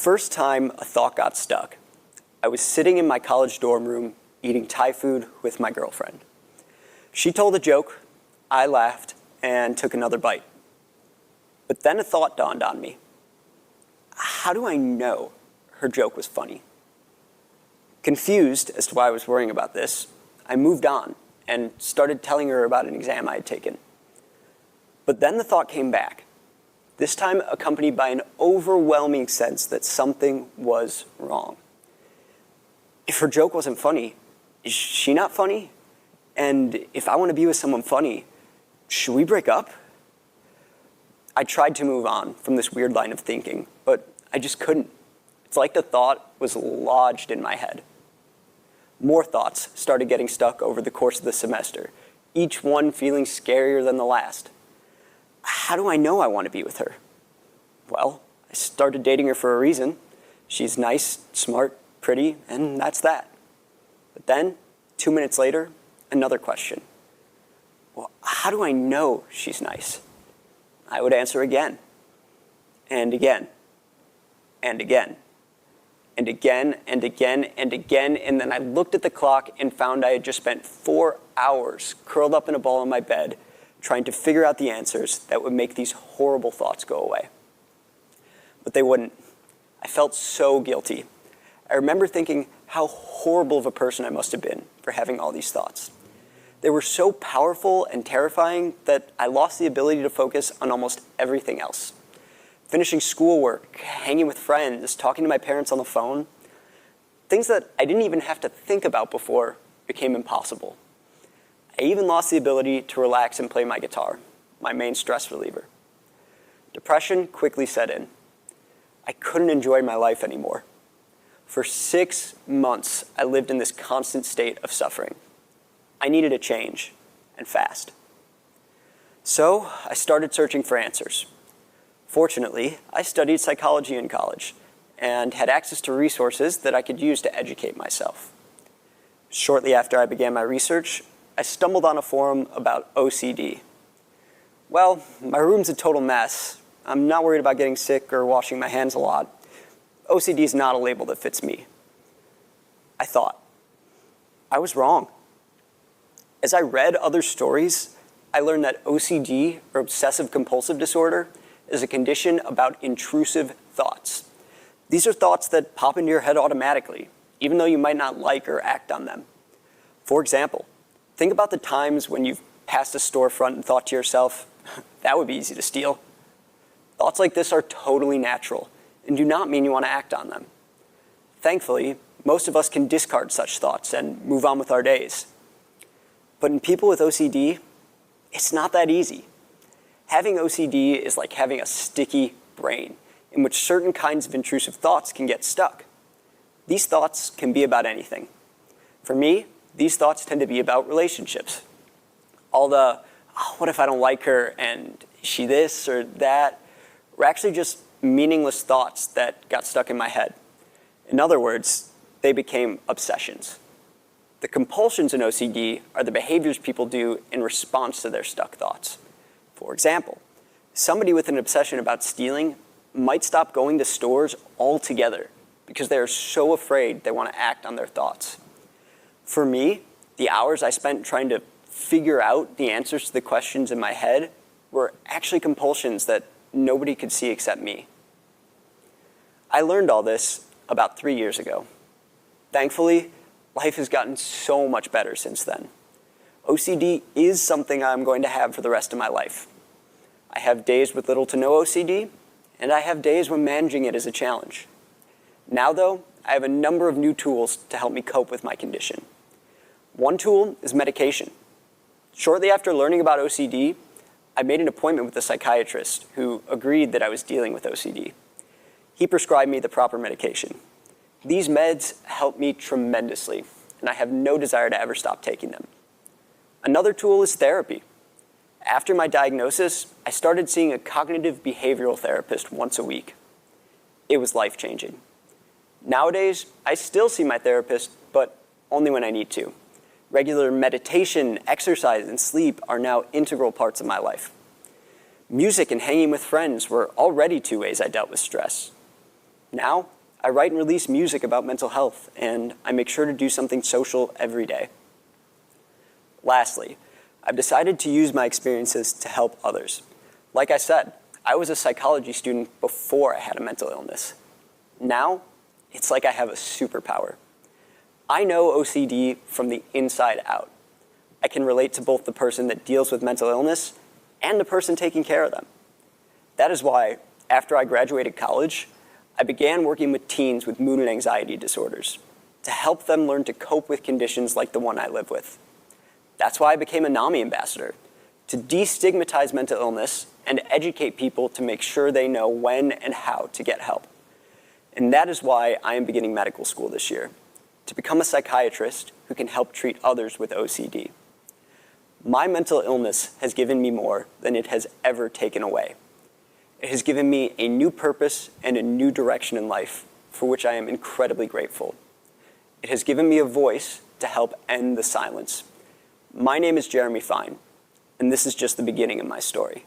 first time a thought got stuck, I was sitting in my college dorm room eating Thai food with my girlfriend. She told a joke, I laughed, and took another bite. But then a thought dawned on me. How do I know her joke was funny? Confused as to why I was worrying about this, I moved on and started telling her about an exam I had taken. But then the thought came back, this time accompanied by an overwhelming sense that something was wrong. If her joke wasn't funny, is she not funny? And if I want to be with someone funny, should we break up? I tried to move on from this weird line of thinking, but I just couldn't. It's like the thought was lodged in my head. More thoughts started getting stuck over the course of the semester, each one feeling scarier than the last. How do I know I want to be with her? Well, I started dating her for a reason. She's nice, smart, pretty, and that's that. But then, 2 minutes later, another question. Well, how do I know she's nice? I would answer again, and again, and again, and again, and again, and again, and then I looked at the clock and found I had just spent 4 hours curled up in a ball in my bed trying to figure out the answers that would make these horrible thoughts go away. But they wouldn't. I felt so guilty. I remember thinking how horrible of a person I must have been for having all these thoughts. They were so powerful and terrifying that I lost the ability to focus on almost everything else. Finishing schoolwork, hanging with friends, talking to my parents on the phone, things that I didn't even have to think about before became impossible. I even lost the ability to relax and play my guitar, my main stress reliever. Depression quickly set in. I couldn't enjoy my life anymore. For 6 months, I lived in this constant state of suffering. I needed a change, and fast. So I started searching for answers. Fortunately, I studied psychology in college and had access to resources that I could use to educate myself. Shortly after I began my research, I stumbled on a forum about OCD. Well, my room's a total mess. I'm not worried about getting sick or washing my hands a lot. OCD is not a label that fits me. I thought. I was wrong. As I read other stories, I learned that OCD, or obsessive compulsive disorder, is a condition about intrusive thoughts. These are thoughts that pop into your head automatically, even though you might not like or act on them. For example, think about the times when you've passed a storefront and thought to yourself, that would be easy to steal. Thoughts like this are totally natural and do not mean you want to act on them. Thankfully, most of us can discard such thoughts and move on with our days. But in people with OCD, it's not that easy. Having OCD is like having a sticky brain in which certain kinds of intrusive thoughts can get stuck. These thoughts can be about anything. For me, these thoughts tend to be about relationships. All the, oh, what if I don't like her, and is she this or that, were actually just meaningless thoughts that got stuck in my head. In other words, they became obsessions. The compulsions in OCD are the behaviors people do in response to their stuck thoughts. For example, somebody with an obsession about stealing might stop going to stores altogether because they are so afraid they want to act on their thoughts. For me, the hours I spent trying to figure out the answers to the questions in my head were actually compulsions that nobody could see except me. I learned all this about 3 years ago. Thankfully, life has gotten so much better since then. OCD is something I'm going to have for the rest of my life. I have days with little to no OCD, and I have days when managing it is a challenge. Now, though, I have a number of new tools to help me cope with my condition. One tool is medication. Shortly after learning about OCD, I made an appointment with a psychiatrist who agreed that I was dealing with OCD. He prescribed me the proper medication. These meds help me tremendously, and I have no desire to ever stop taking them. Another tool is therapy. After my diagnosis, I started seeing a cognitive behavioral therapist once a week. It was life-changing. Nowadays, I still see my therapist, but only when I need to. Regular meditation, exercise, and sleep are now integral parts of my life. Music and hanging with friends were already 2 ways I dealt with stress. Now, I write and release music about mental health, and I make sure to do something social every day. Lastly, I've decided to use my experiences to help others. Like I said, I was a psychology student before I had a mental illness. Now, it's like I have a superpower. I know OCD from the inside out. I can relate to both the person that deals with mental illness and the person taking care of them. That is why, after I graduated college, I began working with teens with mood and anxiety disorders to help them learn to cope with conditions like the one I live with. That's why I became a NAMI ambassador, to destigmatize mental illness and educate people to make sure they know when and how to get help. And that is why I am beginning medical school this year, to become a psychiatrist who can help treat others with OCD. My mental illness has given me more than it has ever taken away. It has given me a new purpose and a new direction in life, for which I am incredibly grateful. It has given me a voice to help end the silence. My name is Jeremy Fine, and this is just the beginning of my story.